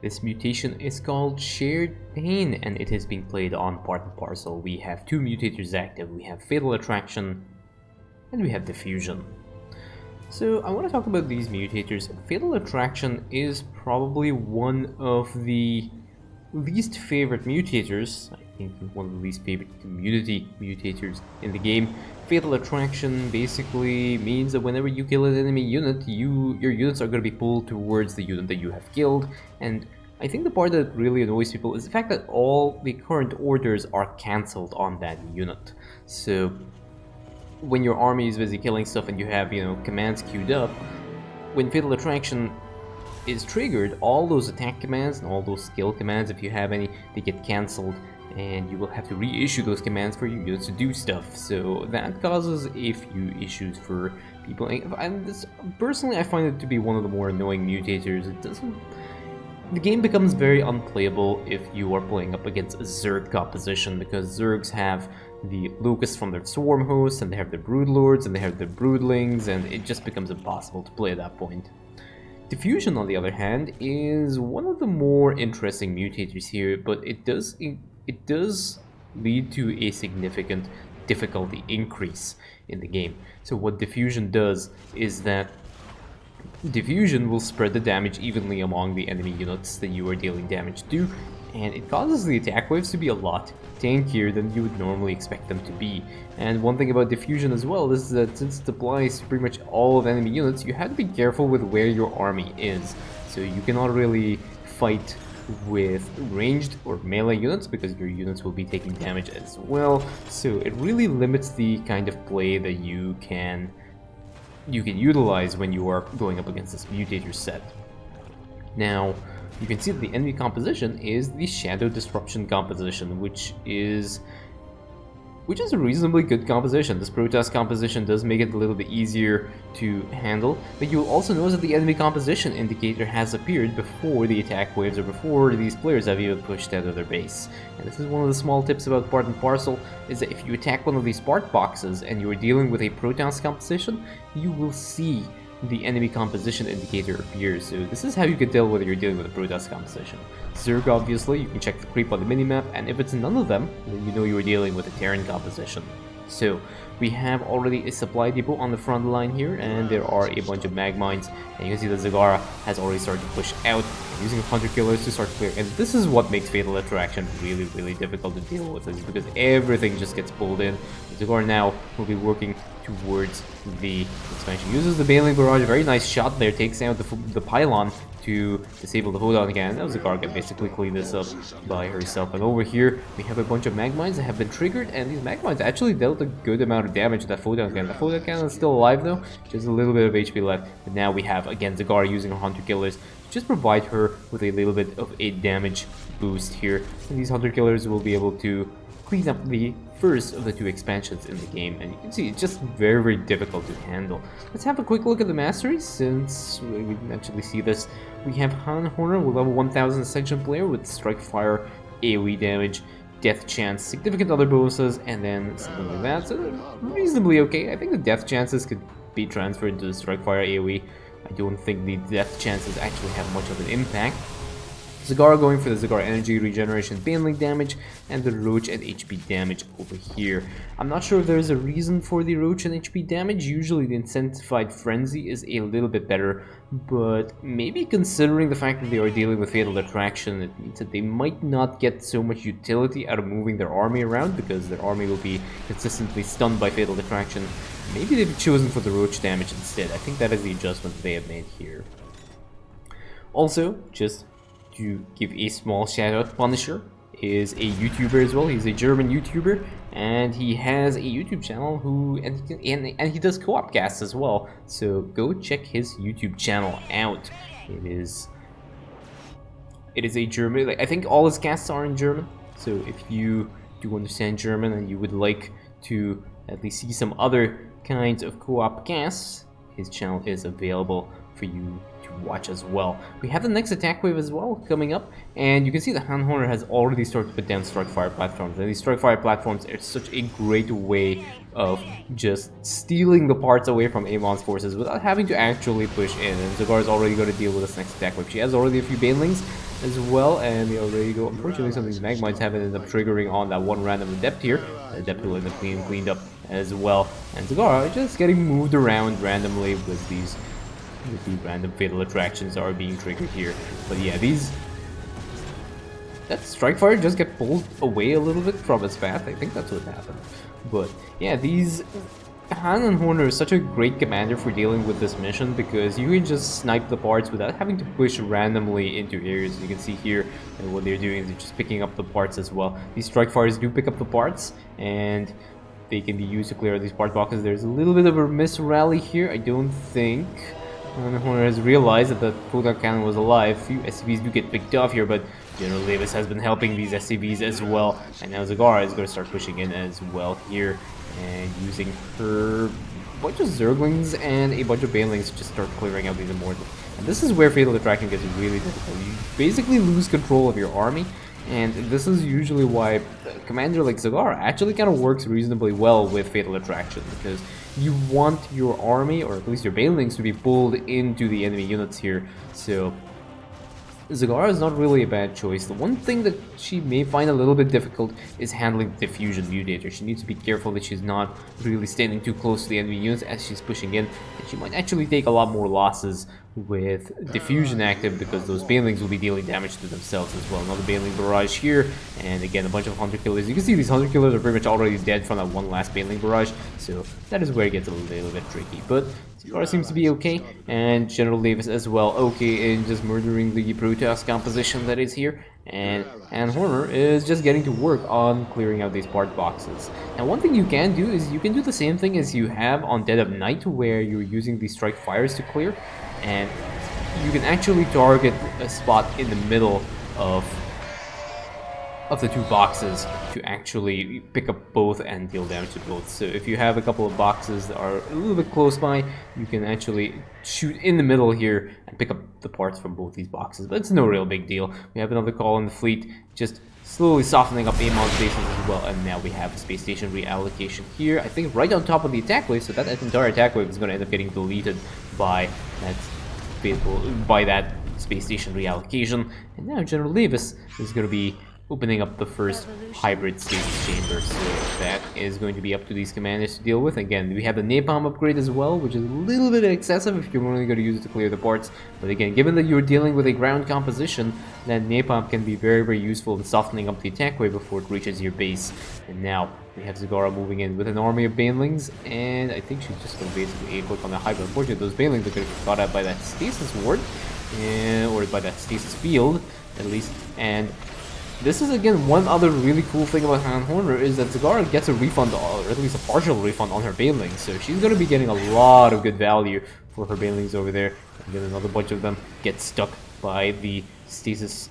This mutation is called Shared Pain, and it has been played on Part and Parcel. We have two mutators active. We have Fatal Attraction, and we have Diffusion. So I want to talk about these mutators. Fatal Attraction is probably one of the least favorite mutators. I think one of the least favorite community mutators in the game. Fatal Attraction basically means that whenever you kill an enemy unit, your units are going to be pulled towards the unit that you have killed. And I think the part that really annoys people is the fact that all the current orders are cancelled on that unit. So when your army is busy killing stuff and you have, commands queued up, when Fatal Attraction is triggered, all those attack commands and all those skill commands, if you have any, they get cancelled, and you will have to reissue those commands for your units to do stuff. So that causes a few issues for people. Personally, I find it to be one of the more annoying mutators. The game becomes very unplayable if you are playing up against a Zerg composition, because Zergs have the Locusts from their Swarm hosts, and they have the Broodlords, and they have the Broodlings, and it just becomes impossible to play at that point. Diffusion, on the other hand, is one of the more interesting mutators here, but it does lead to a significant difficulty increase in the game. So what Diffusion does is that Diffusion will spread the damage evenly among the enemy units that you are dealing damage to, and it causes the attack waves to be a lot tankier than you would normally expect them to be. And one thing about Diffusion as well is that since it applies to pretty much all of enemy units, you have to be careful with where your army is. So you cannot really fight with ranged or melee units because your units will be taking damage as well. So it really limits the kind of play that you can utilize when you are going up against this mutator set. Now, you can see that the enemy composition is the Shadow Disruption composition, which is a reasonably good composition. This Protoss composition does make it a little bit easier to handle, but you'll also notice that the enemy composition indicator has appeared before the attack waves or before these players have even pushed out of their base. And this is one of the small tips about Part and Parcel, is that if you attack one of these part boxes and you are dealing with a Protoss composition, you will see the enemy composition indicator appears. So this is how you can tell whether you're dealing with a Protoss composition. Zerg, obviously, you can check the creep on the minimap, and if it's none of them, then you know you are dealing with a Terran composition. So we have already a supply depot on the front line here, and there are a bunch of mag mines, and you can see that Zagara has already started to push out, using hunter killers to start clearing. And this is what makes Fatal Attraction really, really difficult to deal with, is because everything just gets pulled in. Zagara now will be working towards the expansion. Uses the Bailing Barrage, very nice shot there, takes out the pylon to disable the Hold-On again. That was Zagara can basically clean this up by herself. And over here, we have a bunch of mag mines that have been triggered, and these mag mines actually dealt a good amount of damage to that Hold-On cannon. The Hold-On cannon is still alive though, just a little bit of HP left. But now we have, again, Zagara using her Hunter Killers to just provide her with a little bit of a damage boost here. And these Hunter Killers will be able to clean up the first of the two expansions in the game, and you can see it's just very, very difficult to handle. Let's have a quick look at the masteries, since we didn't actually see this. We have Han Horner with level 1000 Ascension player with Strike Fire, AoE damage, Death Chance, significant other bonuses, and then something like that. So reasonably okay. I think the Death Chances could be transferred to the Strike Fire AoE. I don't think the Death Chances actually have much of an impact. Zagara going for the Zagara Energy Regeneration Banelink damage, and the Roach and HP damage over here. I'm not sure if there's a reason for the Roach and HP damage. Usually the Intensified Frenzy is a little bit better, but maybe considering the fact that they are dealing with Fatal Attraction, it means that they might not get so much utility out of moving their army around, because their army will be consistently stunned by Fatal Attraction. Maybe they've chosen for the Roach damage instead. I think that is the adjustment that they have made here. Also, just to give a small shout out, Punisher is a YouTuber as well. He's a German YouTuber, and he has a YouTube channel and he does co-op casts as well. So go check his YouTube channel out. It is a German, I think all his casts are in German. So if you do understand German and you would like to at least see some other kinds of co-op casts, his channel is available for you to watch as well. We have the next attack wave as well coming up, and you can see the Hand Horner has already started to put down strike fire platforms, and these strike fire platforms are such a great way of just stealing the parts away from Amon's forces without having to actually push in. And Zagara is already going to deal with this next attack wave. She has already a few banelings as well, and they already go. Unfortunately, some of these Magmites haven't ended up triggering on that one random adept here. The adept will end up being cleaned up as well, and Zagara just getting moved around randomly with these random fatal attractions are being triggered here. But yeah, that strike fire just get pulled away a little bit from its path. I think that's what happened. But yeah, these Han and Horner is such a great commander for dealing with this mission because you can just snipe the parts without having to push randomly into areas. You can see here and what they're doing is they're just picking up the parts as well. These strike fires do pick up the parts, and they can be used to clear out these part boxes. There's a little bit of a miss rally here. I don't think Horner has realized that the photon cannon was alive. A few SCVs do get picked off here, but General Davis has been helping these SCVs as well. And now Zagara is going to start pushing in as well here and using her bunch of Zerglings and a bunch of Banelings to just start clearing out these Immortals. And this is where Fatal Attraction gets really difficult. You basically lose control of your army, and this is usually why a commander like Zagara actually kind of works reasonably well with Fatal Attraction, because you want your army, or at least your Banelings, to be pulled into the enemy units here. So Zagara is not really a bad choice. The one thing that she may find a little bit difficult is handling the Diffusion Mutator. She needs to be careful that she's not really standing too close to the enemy units as she's pushing in, and she might actually take a lot more losses with Diffusion active because those Banelings will be dealing damage to themselves as well. Another Baneling barrage here, and again a bunch of Hunter Killers. You can see these Hunter Killers are pretty much already dead from that one last Baneling barrage, so that is where it gets a little bit tricky. But Zagara seems to be okay, and General Davis as well okay in just murdering the Protoss composition that is here, and Horner is just getting to work on clearing out these part boxes. Now one thing you can do is you can do the same thing as you have on Dead of Night, where you're using these strike fires to clear, and you can actually target a spot in the middle of the two boxes to actually pick up both and deal damage to both. So if you have a couple of boxes that are a little bit close by, you can actually shoot in the middle here and pick up the parts from both these boxes. But it's no real big deal. We have another call in the fleet, just slowly softening up Amon's bases as well, and now we have a space station reallocation here, I think right on top of the attack wave, so that entire attack wave is going to end up getting deleted by that space station reallocation. And now General Davis is going to be opening up the first hybrid stasis chamber, so that is going to be up to these commanders to deal with. Again, we have the napalm upgrade as well, which is a little bit excessive if you're only going to use it to clear the parts, but again, given that you're dealing with a ground composition, then napalm can be very useful in softening up the attack wave before it reaches your base. And now we have Zagara moving in with an army of Banelings, and I think she's just going to basically click on the hybrid. Unfortunately, those Banelings are going to get caught out by that stasis ward, or by that stasis field at least. And this is again one other really cool thing about Han Horner is that Zagara gets a refund, or at least a partial refund, on her Banelings, so she's going to be getting a lot of good value for her Banelings over there. And then another bunch of them get stuck by the stasis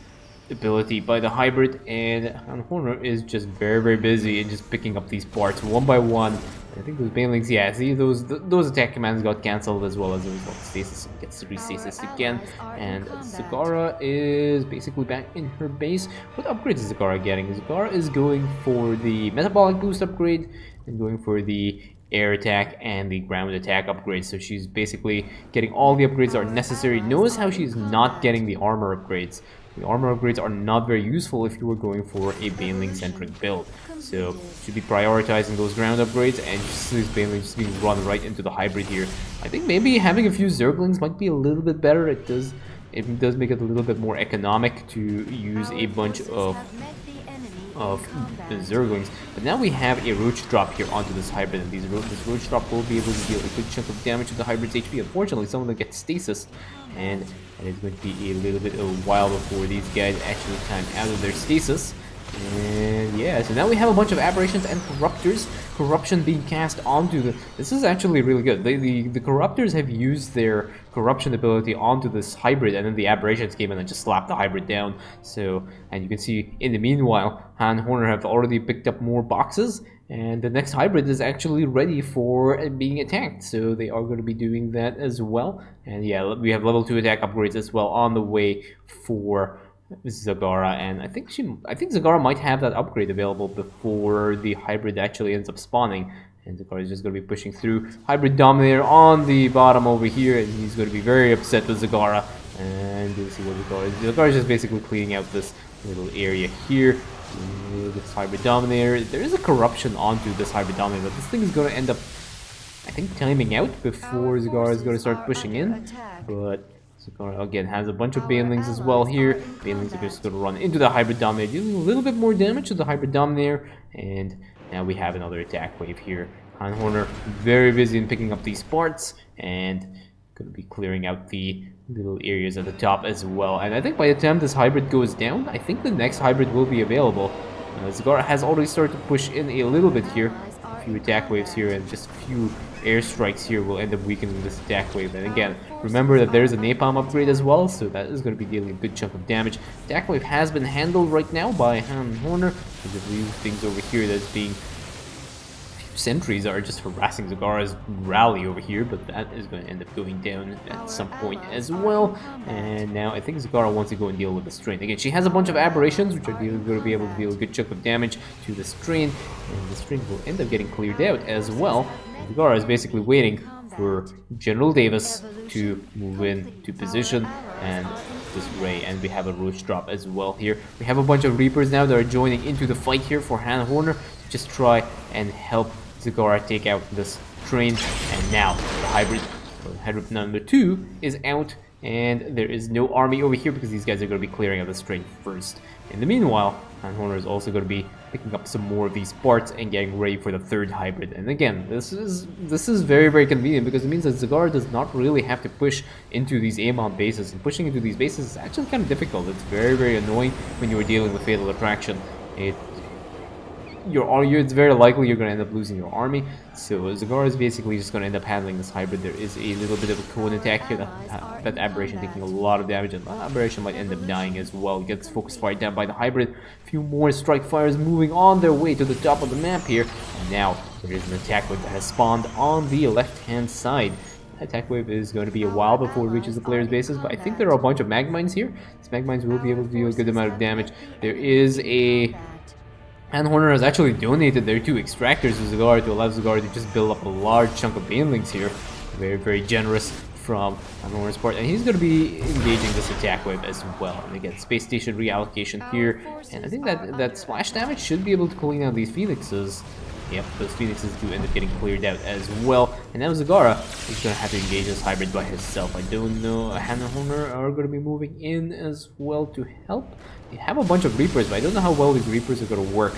ability by the hybrid, and Han Horner is just very busy in just picking up these parts one by one. I think those Banelings, yeah, see, those attack commands got cancelled as well as a result. Stasis gets restasis again, and Zagara is basically back in her base. What upgrades is Zagara getting? Zagara is going for the metabolic boost upgrade and going for the air attack and the ground attack upgrades, so she's basically getting all the upgrades that are necessary. Notice how she's not getting the armor upgrades. The armor upgrades are not very useful if you were going for a Baneling-centric build. So you should be prioritizing those ground upgrades, and just these Banelings just being run right into the hybrid here. I think maybe having a few Zerglings might be a little bit better. It does make it a little bit more economic to use a bunch of Zerglings. But now we have a Roach Drop here onto this hybrid, and this Roach Drop will be able to deal a good chunk of damage to the hybrid's HP. Unfortunately, some of them get stasis, and it's going to be a little bit of a while before these guys actually time out of their stasis. And yeah, so now we have a bunch of aberrations and corruptors. Corruption being cast onto the... This is actually really good. The corruptors have used their corruption ability onto this hybrid, and then the aberrations came in and just slapped the hybrid down. So, and you can see in the meanwhile, Han Horner have already picked up more boxes, And the next hybrid is actually ready for being attacked, so they are going to be doing that as well. And yeah, we have level 2 attack upgrades as well on the way for Zagara, and I think Zagara might have that upgrade available before the hybrid actually ends up spawning. And Zagara is just going to be pushing through. Hybrid Dominator on the bottom over here, and he's going to be very upset with Zagara. And you'll see what Zagara is. Zagara is just basically cleaning out this little area here. This Hybrid Dominator. There is a corruption onto this Hybrid Dominator. This thing is going to end up, I think, timing out before Zagara is going to start pushing in. But Zagara again has a bunch of Banelings as well here. Banelings are just going to run into the Hybrid Dominator, dealing a little bit more damage to the Hybrid Dominator. And now we have another attack wave here. Horner very busy in picking up these parts and going to be clearing out the little areas at the top as well. And I think by the time this hybrid goes down, I think the next hybrid will be available. Zagara has already started to push in a little bit here. A few attack waves here and just a few airstrikes here will end up weakening this attack wave. And again, remember that there's a napalm upgrade as well, so that is going to be dealing a good chunk of damage. Attack wave has been handled right now by Horner. There's a few things over here that's being... Sentries are just harassing Zagara's rally over here, but that is going to end up going down at some point as well. And now I think Zagara wants to go and deal with the strain. Again, she has a bunch of aberrations, which are going to be able to deal a good chunk of damage to the strain, and the strain will end up getting cleared out as well. Zagara is basically waiting for General Davis to move in to position and this Ray, and we have a Roach drop as well here. We have a bunch of Reapers now that are joining into the fight here for Horner to just try and help Zagara take out this train. And now the hybrid number 2 is out, and there is no army over here because these guys are going to be clearing out this train first. In the meanwhile, Horner is also going to be picking up some more of these parts and getting ready for the third hybrid. And again, this is very, very convenient because it means that Zagara does not really have to push into these A-mount bases, and pushing into these bases is actually kind of difficult. It's very, very annoying when you are dealing with Fatal Attraction. It's very likely you're going to end up losing your army, so Zagara is basically just going to end up handling this hybrid. There is a little bit of a cone attack here, that Aberration taking a lot of damage, and that Aberration might end up dying as well. Gets focus fired down by the hybrid. A few more strike fires moving on their way to the top of the map here, and now there is an attack wave that has spawned on the left-hand side. That attack wave is going to be a while before it reaches the player's bases, but I think there are a bunch of Magmines here. These Magmines will be able to deal a good amount of damage. There is a... Horner has actually donated their 2 extractors to Zagara to allow Zagara to just build up a large chunk of Banelings here. Very, very generous from Horner's part. And he's going to be engaging this attack wave as well. And again, space station reallocation here. And I think that splash damage should be able to clean out these Phoenixes. Yep, those Phoenixes do end up getting cleared out as well. And now Zagara is going to have to engage this hybrid by himself. I don't know, Horner are going to be moving in as well to help. They have a bunch of Reapers, but I don't know how well these Reapers are going to work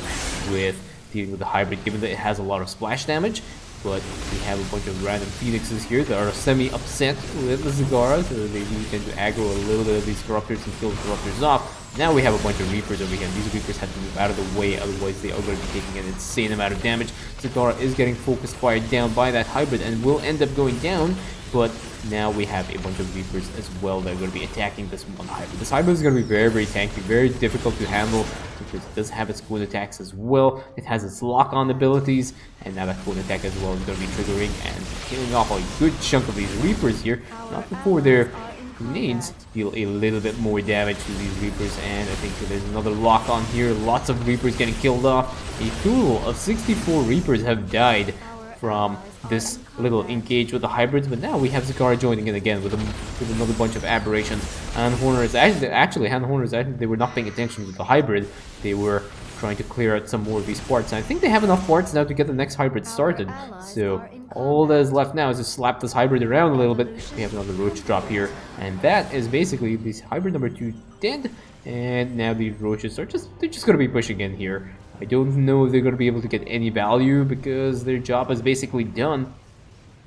with dealing with the hybrid, given that it has a lot of splash damage. But we have a bunch of random Phoenixes here that are semi-upset with the Zagara, so they do tend to aggro a little bit of these Corruptors and kill the Corruptors off. Now we have a bunch of Reapers over here, and these Reapers have to move out of the way, otherwise they are going to be taking an insane amount of damage. Zagara is getting focus fired down by that hybrid and will end up going down, but now we have a bunch of Reapers as well that are going to be attacking this one hybrid. This hybrid is going to be very, very tanky, very difficult to handle because it does have its cone attacks as well. It has its lock-on abilities, and now that cone attack as well is going to be triggering and killing off a good chunk of these Reapers here. Not before their grenades deal a little bit more damage to these Reapers, and I think there's another lock-on here. Lots of Reapers getting killed off. A total of 64 Reapers have died from this little engage with the hybrids, but now we have Zagara joining in again with another bunch of aberrations. And Horner is actually they were not paying attention to the hybrid. They were trying to clear out some more of these parts. And I think they have enough parts now to get the next hybrid started. So all that is left now is to slap this hybrid around a little bit. We have another Roach drop here, and that is basically this hybrid number 2 dead. And now the Roaches are just going to be pushing in here. I don't know if they're going to be able to get any value because their job is basically done.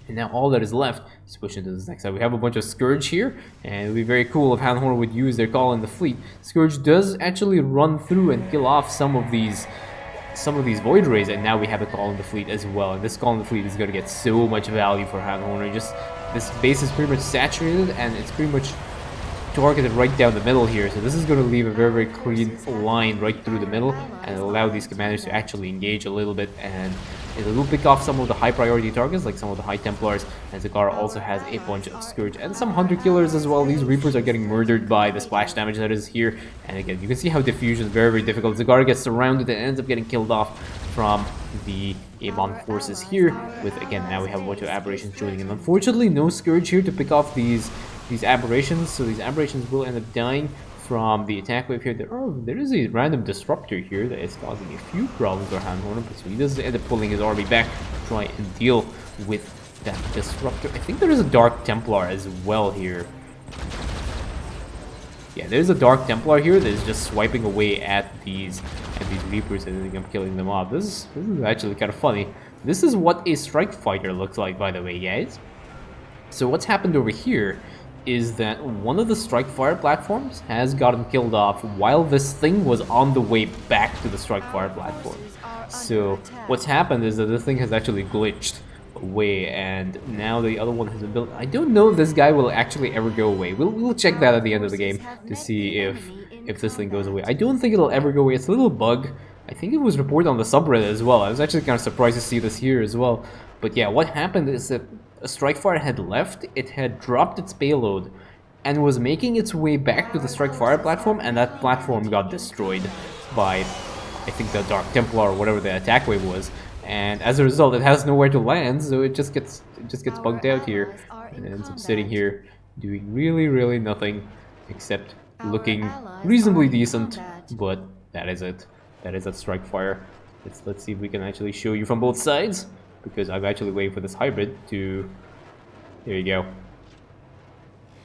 And now all that is left is push into this next side. We have a bunch of Scourge here, and it would be very cool if Horner would use their call in the fleet. Scourge does actually run through and kill off some of these Void Rays, and now we have a call in the fleet as well. And this call in the fleet is going to get so much value for Horner. Just this base is pretty much saturated, and it's pretty much targeted right down the middle here, so this is going to leave a very, very clean line right through the middle, and it'll allow these commanders to actually engage a little bit, and it will pick off some of the high priority targets, like some of the High Templars, and Zagara also has a bunch of Scourge and some Hunter Killers as well. These Reapers are getting murdered by the splash damage that is here, and again, you can see how Diffusion is very, very difficult. Zagara gets surrounded and ends up getting killed off from the Amon forces here, with, again, now we have a bunch of Aberrations joining in. Unfortunately, no Scourge here to pick off these Aberrations, so these Aberrations will end up dying from the attack wave here. There is a random disruptor here that is causing a few problems for Handhorn, but so he does end up pulling his army back to try and deal with that disruptor. I think there is a Dark Templar as well here. Yeah, there's a Dark Templar here that is just swiping away at these Reapers and I'm killing them off. This is actually kind of funny. This is what a Strike Fighter looks like, by the way, guys. So what's happened over here is that one of the Strike Fire platforms has gotten killed off while this thing was on the way back to the Strike Fire platform. So what's happened is that this thing has actually glitched away, and now the other one has been built. I don't know if this guy will actually ever go away. We'll check that at the end of the game to see if this thing goes away. I don't think it'll ever go away. It's a little bug. I think it was reported on the subreddit as well. I was actually kind of surprised to see this here as well. But yeah, what happened is that a Strikefire had left, it had dropped its payload, and was making its way back to the Strikefire platform, and that platform got destroyed by, I think, the Dark Templar or whatever the attack wave was. And as a result, it has nowhere to land, so it just gets bugged out here, and ends up sitting here doing really nothing except looking reasonably decent. But that is it. That is a Strikefire. Let's see if we can actually show you from both sides, because I'm actually waiting for this hybrid to... There you go.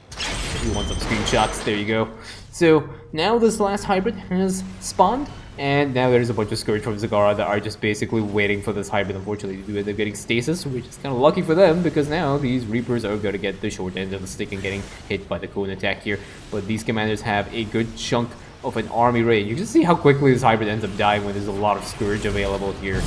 If you want some screenshots, there you go. So now this last hybrid has spawned, and now there's a bunch of Scourge from Zagara that are just basically waiting for this hybrid, unfortunately, to end up getting stasis, which is kind of lucky for them, because now these Reapers are going to get the short end of the stick and getting hit by the cone attack here. But these commanders have a good chunk of an army raid. You can see how quickly this hybrid ends up dying when there's a lot of Scourge available here.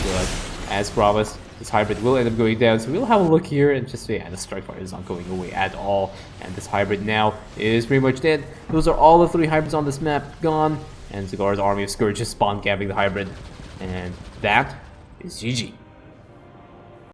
But as promised, this hybrid will end up going down, so we'll have a look here and just say, yeah, the Strikefire is not going away at all, and this hybrid now is pretty much dead. Those are all the 3 hybrids on this map gone, and Zagara's army of Scourge is spawn camping the hybrid, and that is GG.